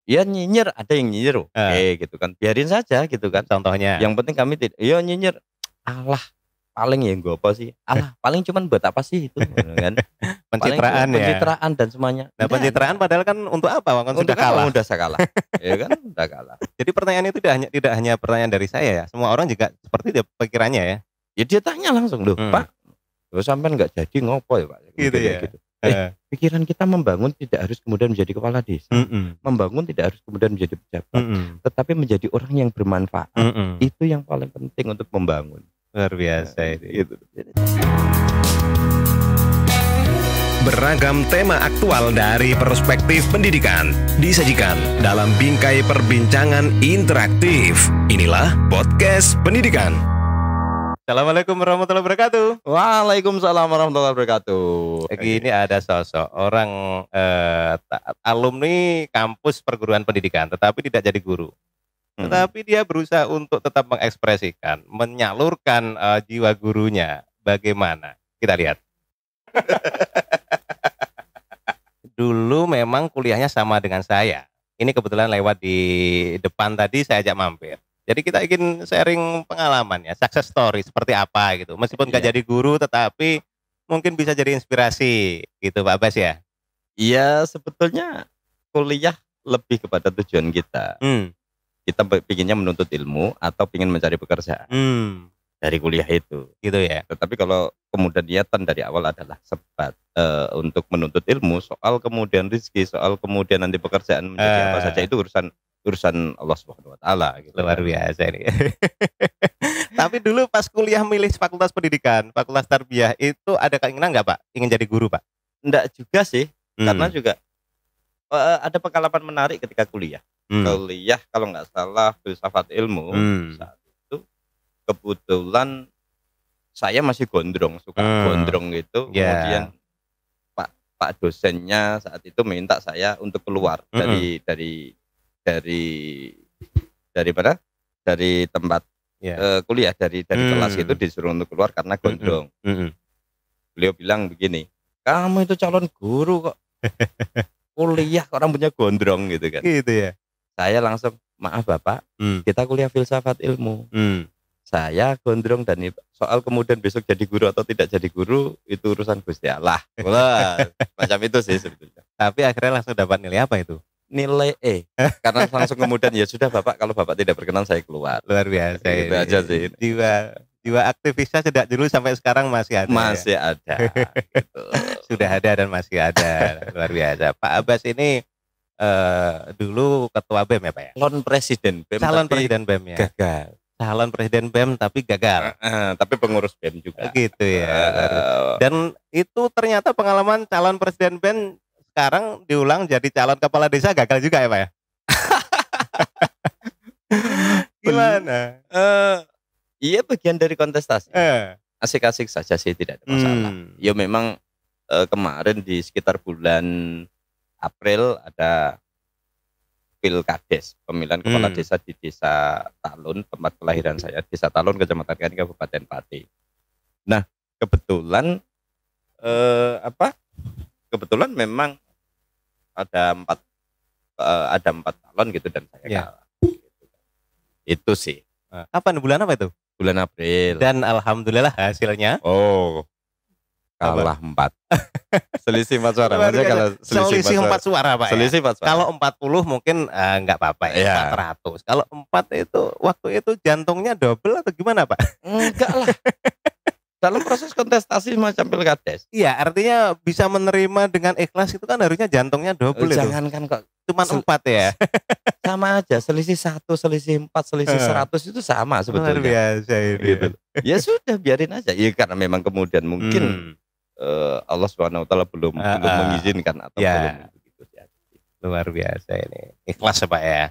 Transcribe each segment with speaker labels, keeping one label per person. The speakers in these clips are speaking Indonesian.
Speaker 1: Ya nyinyir, ada yang nyinyir, oke gitu kan. Biarin saja gitu kan.
Speaker 2: Contohnya.
Speaker 1: Yang penting kami tidak, ya nyinyir, alah paling ya gue apa sih? Alah paling cuman buat apa sih itu kan?
Speaker 2: Pencitraan ya.
Speaker 1: Pencitraan dan semuanya.
Speaker 2: Nah, pencitraan padahal kan untuk apa? Kan
Speaker 1: Untuk
Speaker 2: sudah kalah.
Speaker 1: Udah kalah. Ya kan udah kalah.
Speaker 2: Jadi pertanyaan itu tidak hanya pertanyaan dari saya ya. Semua orang juga seperti itu pikirannya ya.
Speaker 1: Ya dia tanya langsung, loh Pak, lo sampean nggak jadi ngopo ya Pak?
Speaker 2: Gitu ya.
Speaker 1: Gitu. Pikiran kita membangun tidak harus kemudian menjadi kepala desa, membangun tidak harus kemudian menjadi pejabat, tetapi menjadi orang yang bermanfaat. Itu yang paling penting untuk membangun.
Speaker 2: Luar biasa itu.
Speaker 3: Beragam tema aktual dari perspektif pendidikan disajikan dalam bingkai perbincangan interaktif. Inilah podcast pendidikan.
Speaker 2: Assalamualaikum warahmatullahi wabarakatuh.
Speaker 1: Waalaikumsalam warahmatullahi wabarakatuh.
Speaker 2: Ini ada sosok orang alumni kampus perguruan pendidikan, tetapi tidak jadi guru. Tetapi dia berusaha untuk tetap mengekspresikan, menyalurkan jiwa gurunya. Bagaimana? Kita lihat. Dulu memang kuliahnya sama dengan saya. Ini kebetulan lewat di depan tadi, saya ajak mampir. Jadi kita ingin sharing pengalaman ya, success story seperti apa gitu. Meskipun nggak jadi guru, tetapi mungkin bisa jadi inspirasi gitu Pak Abbas ya.
Speaker 1: Iya, sebetulnya kuliah lebih kepada tujuan kita. Kita pinginnya menuntut ilmu atau ingin mencari pekerjaan dari kuliah itu. Gitu ya. Tetapi kalau kemudian niatan dari awal adalah sebat untuk menuntut ilmu, soal kemudian rezeki, soal kemudian nanti pekerjaan menjadi apa saja itu urusan Allah Subhanahu wa taala gitu.
Speaker 2: Luar biasa ini. Tapi dulu pas kuliah milih fakultas pendidikan, fakultas tarbiyah itu ada keinginan nggak Pak? Ingin jadi guru Pak?
Speaker 1: Enggak juga sih, karena juga ada pengalaman menarik ketika kuliah. Kuliah kalau nggak salah filsafat ilmu saat itu kebetulan saya masih gondrong, suka gondrong gitu. Kemudian Pak dosennya saat itu minta saya untuk keluar dari tempat kuliah, dari kelas itu disuruh untuk keluar karena gondrong. Beliau bilang begini, kamu itu calon guru kok kuliah orang punya gondrong gitu kan.
Speaker 2: Gitu ya.
Speaker 1: Saya langsung, maaf Bapak, kita kuliah filsafat ilmu. Saya gondrong dan soal kemudian besok jadi guru atau tidak jadi guru itu urusan Gusti Allah. Wah, macam itu sih sebetulnya.
Speaker 2: Tapi akhirnya langsung dapat nilai apa itu?
Speaker 1: Nilai E. Karena langsung kemudian ya sudah Bapak, kalau Bapak tidak berkenan saya keluar.
Speaker 2: Luar biasa.
Speaker 1: Itu aja sih.
Speaker 2: Jiwa aktivisnya sejak dulu sampai sekarang masih ada.
Speaker 1: Masih ada. Gitu.
Speaker 2: Sudah ada dan masih ada. Luar biasa. Pak Abbas ini dulu ketua BEM ya Pak ya?
Speaker 1: Calon presiden BEM.
Speaker 2: Calon presiden BEM ya.
Speaker 1: Gagal.
Speaker 2: Calon presiden BEM tapi gagal.
Speaker 1: Tapi pengurus BEM juga.
Speaker 2: Gitu ya. Dan itu ternyata pengalaman calon presiden BEM sekarang diulang jadi calon kepala desa gagal juga ya Pak ya? Gimana?
Speaker 1: Iya, bagian dari kontestasi. Asik-asik saja sih, tidak ada masalah. Ya memang kemarin di sekitar bulan April ada Pilkades, pemilihan kepala desa di Desa Talun, tempat kelahiran saya, Desa Talun, Kecamatan Kani, Kabupaten Pati. Nah, kebetulan kebetulan memang ada empat calon gitu dan saya kalah. Gitu. Itu sih.
Speaker 2: Kapan, bulan apa itu?
Speaker 1: Bulan April.
Speaker 2: Dan alhamdulillah hasilnya.
Speaker 1: Kalah 4. Selisih 4 suara.
Speaker 2: Kalau selisih 4 suara Pak.
Speaker 1: Selisih 4 suara.
Speaker 2: Kalau 40 mungkin nggak apa-apa ya. 400. Kalau 4 itu waktu itu jantungnya double atau gimana Pak?
Speaker 1: Enggak lah. Dalam proses kontestasi macam Pilkades.
Speaker 2: Iya, artinya bisa menerima dengan ikhlas itu kan harusnya jantungnya double itu.
Speaker 1: Jangankan kok
Speaker 2: cuman 4 ya.
Speaker 1: Sama aja, selisih 1, selisih 4, selisih 100 itu sama sebetulnya.
Speaker 2: Luar biasa ini.
Speaker 1: Gitu. Ya sudah, biarin aja. Ya karena memang kemudian mungkin Allah Subhanahu wa taala belum mengizinkan atau belum begitu ya.
Speaker 2: Luar biasa ini. Ikhlas ya Pak ya.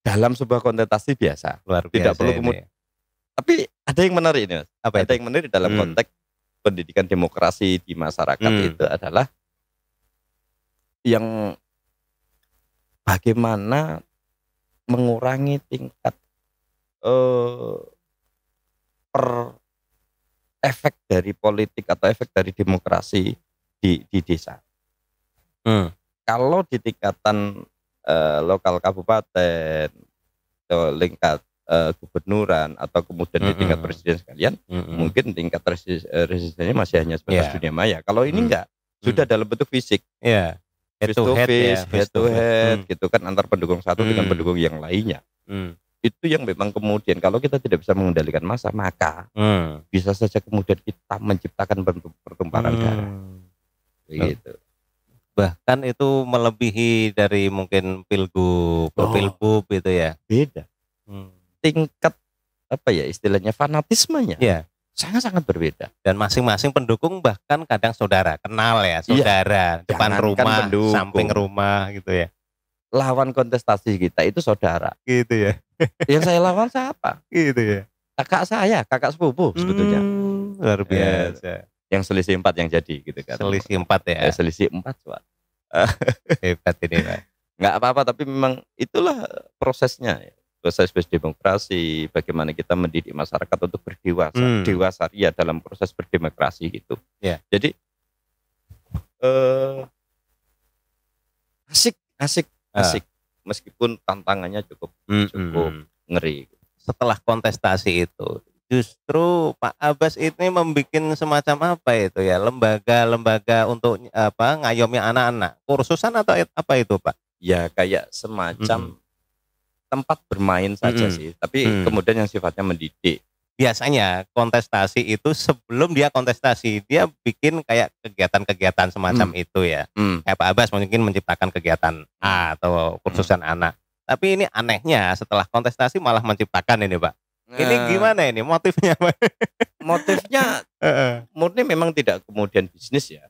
Speaker 1: Dalam sebuah kontestasi biasa.
Speaker 2: Luar biasa.
Speaker 1: Tidak perlu kemudian. Tapi ada yang menarik ini Mas. Ada yang menarik dalam konteks pendidikan demokrasi di masyarakat itu adalah yang bagaimana mengurangi tingkat efek dari politik atau efek dari demokrasi di desa. Kalau di tingkatan lokal kabupaten, tingkat gubernuran atau kemudian di tingkat presiden sekalian, mungkin tingkat resistennya masih hanya sebatas dunia maya. Kalau ini enggak, sudah dalam bentuk fisik.
Speaker 2: Iya.
Speaker 1: Head to head gitu kan, antar pendukung satu dengan pendukung yang lainnya. Itu yang memang kemudian kalau kita tidak bisa mengendalikan massa, maka bisa saja kemudian kita menciptakan pertumpahan darah. Begitu.
Speaker 2: Bahkan itu melebihi dari mungkin pilgub, pilbub itu ya.
Speaker 1: Beda. Tingkat apa ya istilahnya, fanatismenya sangat-sangat berbeda.
Speaker 2: Dan masing-masing pendukung bahkan kadang saudara, kenal ya, saudara, depan rumah, samping rumah gitu ya.
Speaker 1: Lawan kontestasi kita itu saudara.
Speaker 2: Gitu ya.
Speaker 1: Yang saya lawan siapa?
Speaker 2: Gitu ya.
Speaker 1: Kakak saya, kakak sepupu sebetulnya.
Speaker 2: Luar biasa.
Speaker 1: Yang selisih 4 yang jadi gitu kan.
Speaker 2: Selisih 4 ya.
Speaker 1: Selisih 4 Pak.
Speaker 2: Hebat ini Pak.
Speaker 1: Nggak apa-apa, tapi memang itulah prosesnya ya. Proses berdemokrasi, bagaimana kita mendidik masyarakat untuk berdewasa, dewasa ya dalam proses berdemokrasi gitu.
Speaker 2: Ya.
Speaker 1: Jadi asik meskipun tantangannya cukup ngeri.
Speaker 2: Setelah kontestasi itu, justru Pak Abbas ini membuat semacam apa itu ya, lembaga untuk ngayomi anak-anak, kursusan atau apa itu Pak?
Speaker 1: Ya kayak semacam tempat bermain saja sih, tapi kemudian yang sifatnya mendidik.
Speaker 2: Biasanya kontestasi itu sebelum dia kontestasi, dia bikin kayak kegiatan-kegiatan semacam itu ya. Kayak Pak Abbas mungkin menciptakan kegiatan A atau kursusan anak. Tapi ini anehnya setelah kontestasi malah menciptakan ini Pak. Ini gimana ini motifnya Pak?
Speaker 1: Motifnya murni memang tidak kemudian bisnis ya.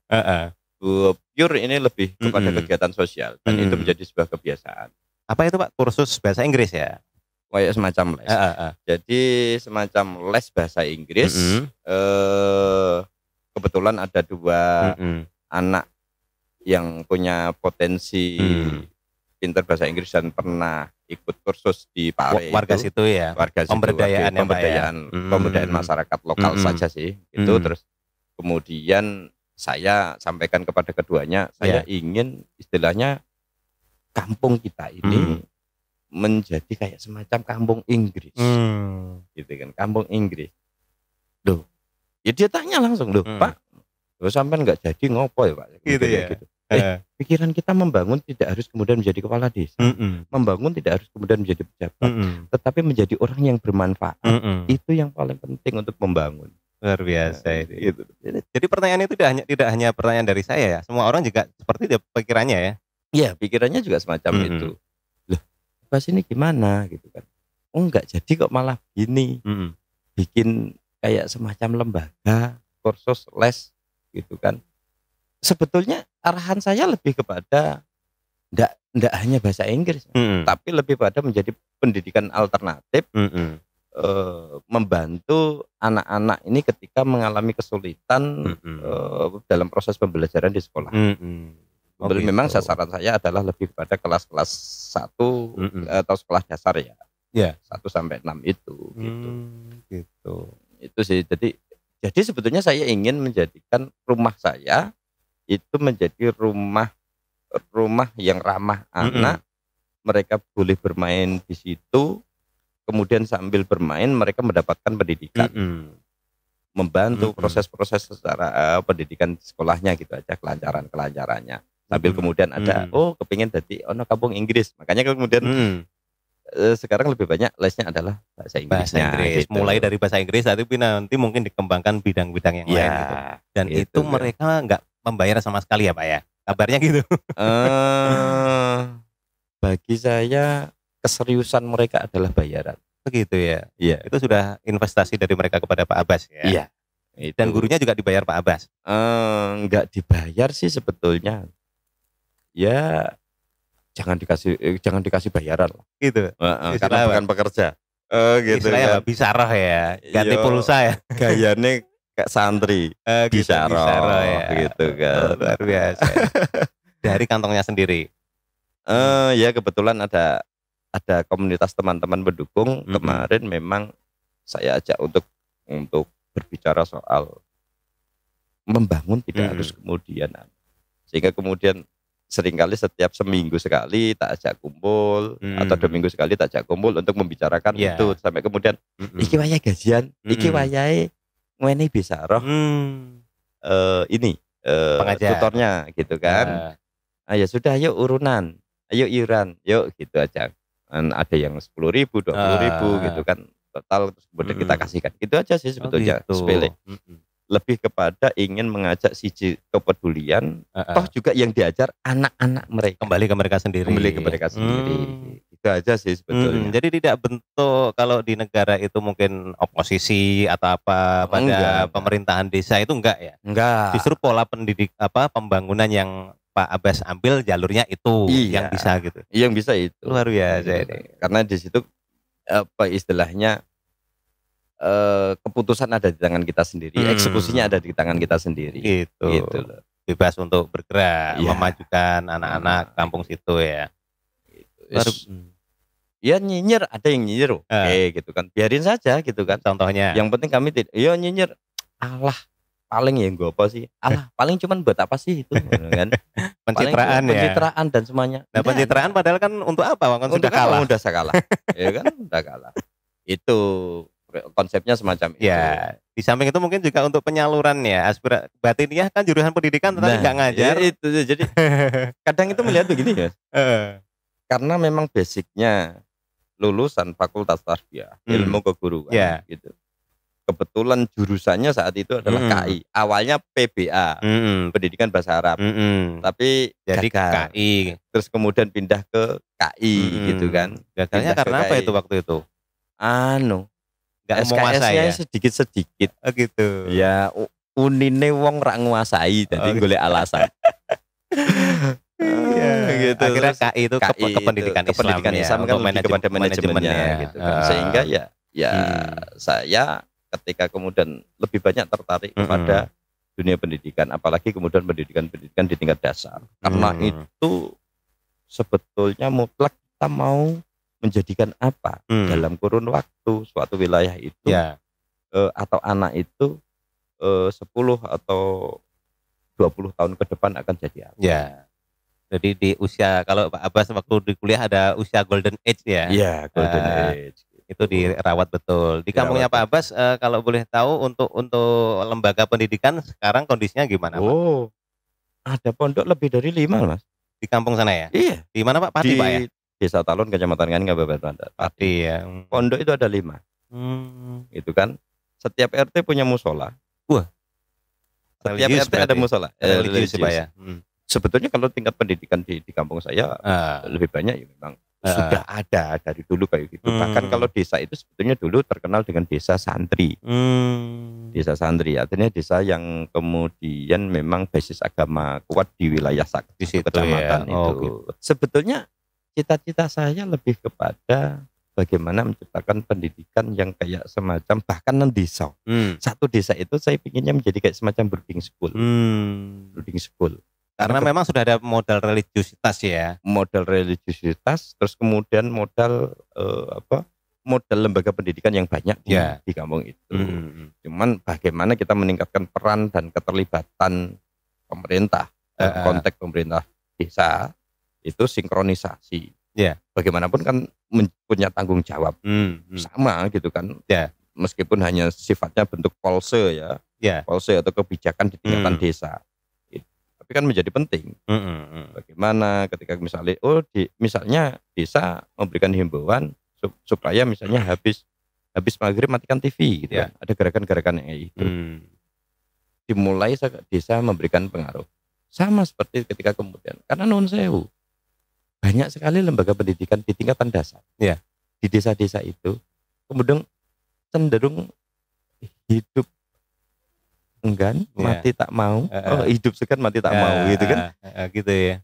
Speaker 1: Pure ini lebih kepada kegiatan sosial dan itu menjadi sebuah kebiasaan.
Speaker 2: Apa itu Pak? Kursus bahasa Inggris ya?
Speaker 1: Kayak semacam les. Jadi semacam les bahasa Inggris. Kebetulan ada 2 anak yang punya potensi pintar bahasa Inggris dan pernah ikut kursus di Pare.
Speaker 2: Warga situ ya.
Speaker 1: Warga situ, pemberdayaan masyarakat lokal saja sih. Itu terus kemudian saya sampaikan kepada keduanya, saya ingin istilahnya kampung kita ini menjadi kayak semacam kampung Inggris, gitu kan, kampung Inggris. Loh, ya dia tanya langsung, loh Pak, lo sampai nggak jadi ngopo ya Pak?
Speaker 2: Gitu ya.
Speaker 1: Gitu. Pikiran kita membangun tidak harus kemudian menjadi kepala desa, membangun tidak harus kemudian menjadi pejabat, tetapi menjadi orang yang bermanfaat. Itu yang paling penting untuk membangun.
Speaker 2: Luar biasa itu. Gitu. Jadi pertanyaan itu tidak hanya pertanyaan dari saya ya, semua orang juga seperti itu pikirannya ya.
Speaker 1: Iya, pikirannya juga semacam itu. Loh, pas ini gimana gitu kan? Oh enggak jadi kok malah gini. Bikin kayak semacam lembaga, kursus, les gitu kan. Sebetulnya arahan saya lebih kepada enggak hanya bahasa Inggris, tapi lebih pada menjadi pendidikan alternatif, membantu anak-anak ini ketika mengalami kesulitan dalam proses pembelajaran di sekolah. Memang sasaran saya adalah lebih pada kelas-kelas 1 atau sekolah dasar ya. 1 sampai 6 itu gitu. Itu sih. Jadi sebetulnya saya ingin menjadikan rumah saya itu menjadi rumah yang ramah anak. Mereka boleh bermain di situ. Kemudian sambil bermain mereka mendapatkan pendidikan. Membantu proses-proses secara pendidikan sekolahnya gitu aja, kelancarannya. Sambil kemudian ada kepingin jadi kampung Inggris, makanya kemudian sekarang lebih banyak lesnya adalah bahasa Inggrisnya.
Speaker 2: Gitu. Mulai dari bahasa Inggris tapi nanti mungkin dikembangkan bidang-bidang yang lain gitu. Dan itu mereka nggak membayar sama sekali ya Pak ya, kabarnya gitu.
Speaker 1: Bagi saya keseriusan mereka adalah bayaran.
Speaker 2: Begitu ya.
Speaker 1: Iya.
Speaker 2: Itu sudah investasi dari mereka kepada Pak Abbas ya.
Speaker 1: Iya.
Speaker 2: Dan gurunya juga dibayar Pak Abbas.
Speaker 1: Nggak dibayar sih sebetulnya. Ya jangan dikasih bayaran lah.
Speaker 2: Gitu.
Speaker 1: Karena bukan pekerja. Gitu
Speaker 2: istilahnya kan. Bisa roh ya. Ganti pulsa ya.
Speaker 1: Gayanya kayak santri. Bisa roh ya. Gitu kan.
Speaker 2: Luar biasa. Dari kantongnya sendiri.
Speaker 1: Ya kebetulan ada komunitas teman-teman pendukung. Kemarin memang saya ajak untuk berbicara soal membangun tidak harus kemudian, sehingga kemudian seringkali setiap seminggu sekali tak ajak kumpul atau 2 minggu sekali tak ajak kumpul untuk membicarakan itu sampai kemudian iki wayahe gajian, iki wayahe ngene bisa roh tutornya gitu kan. Ya sudah ayo urunan, ayo iuran, yuk gitu aja. Ada yang 10.000, 20.000 gitu kan total terus kemudian kita kasihkan. Gitu aja sih sebetulnya sepele. Lebih kepada ingin mengajak siji kepedulian, toh juga yang diajar anak-anak mereka.
Speaker 2: Kembali ke mereka sendiri.
Speaker 1: Itu aja sih sebetulnya.
Speaker 2: Jadi tidak bentuk kalau di negara itu mungkin oposisi atau apa pada pemerintahan desa itu enggak ya?
Speaker 1: Enggak.
Speaker 2: Justru pola pembangunan yang Pak Abbas ambil jalurnya itu yang bisa gitu.
Speaker 1: Yang bisa itu.
Speaker 2: Luar biasa ini.
Speaker 1: Karena di situ istilahnya keputusan ada di tangan kita sendiri, eksekusinya ada di tangan kita sendiri. Gitu loh.
Speaker 2: Bebas untuk bergerak, memajukan anak-anak kampung situ ya.
Speaker 1: Ya nyinyir, ada yang nyinyir, gitu kan. Biarin saja gitu kan.
Speaker 2: Contohnya.
Speaker 1: Yang penting kami ya nyinyir. Allah paling ya gue apa sih? Allah paling cuman buat apa sih itu? Kan? Pencitraan dan semuanya.
Speaker 2: Nah pencitraan padahal kan untuk apa?
Speaker 1: Sudah kalah. Ya kan, udah kalah. Itu konsepnya semacam itu.
Speaker 2: Ya, di samping itu mungkin juga untuk penyaluran ya, aspirasi batiniah kan jurusan pendidikan tetapi nggak ngajar.
Speaker 1: Ya itu jadi kadang itu melihat begini ya. Karena memang basicnya lulusan Fakultas Tarbiyah, ilmu keguruan gitu. Kebetulan jurusannya saat itu adalah KI. Awalnya PBA, Pendidikan Bahasa Arab. Tapi
Speaker 2: jadi
Speaker 1: gagal.
Speaker 2: KI.
Speaker 1: Terus kemudian pindah ke KI gitu kan.
Speaker 2: Gagalnya karena apa itu waktu itu?
Speaker 1: SKS-nya sedikit-sedikit
Speaker 2: gitu.
Speaker 1: Ya unine wong rak nguasai jadi golek alasan.
Speaker 2: Gitu. Akhirnya KI itu ke pendidikan Islam
Speaker 1: kan lebih kepada manajemennya gitu kan. Sehingga saya ketika kemudian lebih banyak tertarik kepada dunia pendidikan, apalagi kemudian pendidikan di tingkat dasar. Karena itu sebetulnya mutlak kita mau menjadikan apa dalam kurun waktu suatu wilayah itu atau anak itu 10 atau 20 tahun ke depan akan jadi apa.
Speaker 2: Jadi di usia, kalau Pak Abbas waktu di kuliah ada usia golden age ya.
Speaker 1: Iya, golden age.
Speaker 2: Itu dirawat betul. Di kampungnya Pak Abbas kalau boleh tahu untuk lembaga pendidikan sekarang kondisinya gimana Pak?
Speaker 1: Ada pondok lebih dari 5 Mas.
Speaker 2: Di kampung sana ya?
Speaker 1: Iya.
Speaker 2: Di mana Pak? Pati Pak ya?
Speaker 1: Desa Talon, Kecamatan Nganin, Kabupaten
Speaker 2: Pati ya.
Speaker 1: Pondok itu ada 5. Itu kan setiap RT punya musola.
Speaker 2: Wah.
Speaker 1: Setiap RT ada musola.
Speaker 2: Religius Pak ya.
Speaker 1: Sebetulnya kalau tingkat pendidikan di kampung saya lebih banyak ya memang sudah ada dari dulu kayak gitu. Bahkan kalau desa itu sebetulnya dulu terkenal dengan desa santri. Desa santri artinya desa yang kemudian memang basis agama kuat di wilayah di situ kecamatan itu. Gitu. Sebetulnya cita-cita saya lebih kepada bagaimana menciptakan pendidikan yang kayak semacam bahkan desa. Satu desa itu saya pinginnya menjadi kayak semacam boarding school. Boarding school.
Speaker 2: Karena memang sudah ada modal religiusitas ya.
Speaker 1: Modal religiusitas, terus kemudian modal modal lembaga pendidikan yang banyak di kampung itu. Cuman bagaimana kita meningkatkan peran dan keterlibatan pemerintah, konteks pemerintah desa itu sinkronisasi. Bagaimanapun kan punya tanggung jawab sama gitu kan. Meskipun hanya sifatnya bentuk polse polse atau kebijakan di tingkatan desa. Tapi kan menjadi penting. Bagaimana ketika misalnya misalnya desa memberikan himbauan supaya misalnya habis maghrib matikan TV gitu kan. Ada gerakan-gerakan yang itu. Dimulai desa memberikan pengaruh. Sama seperti ketika kemudian karena nuwun sewu. Banyak sekali lembaga pendidikan di tingkatan dasar. Di desa-desa itu kemudian cenderung hidup enggan, mati tak mau. Hidup segan mati tak mau gitu kan.
Speaker 2: Gitu ya.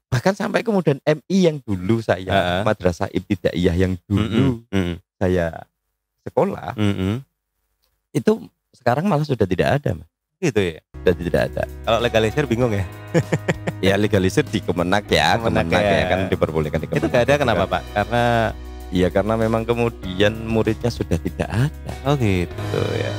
Speaker 1: Bahkan sampai kemudian MI yang dulu saya Madrasah Ibtidaiyah yang dulu saya sekolah itu sekarang malah sudah tidak ada Mas.
Speaker 2: Gitu ya.
Speaker 1: Sudah tidak ada.
Speaker 2: Kalau legalisir bingung ya.
Speaker 1: Ya legalisir di Kemenak ya kan diperbolehkan di Kemenak.
Speaker 2: Itu gak ada kenapa Pak? Karena
Speaker 1: karena memang kemudian muridnya sudah tidak ada.
Speaker 2: Oh gitu ya.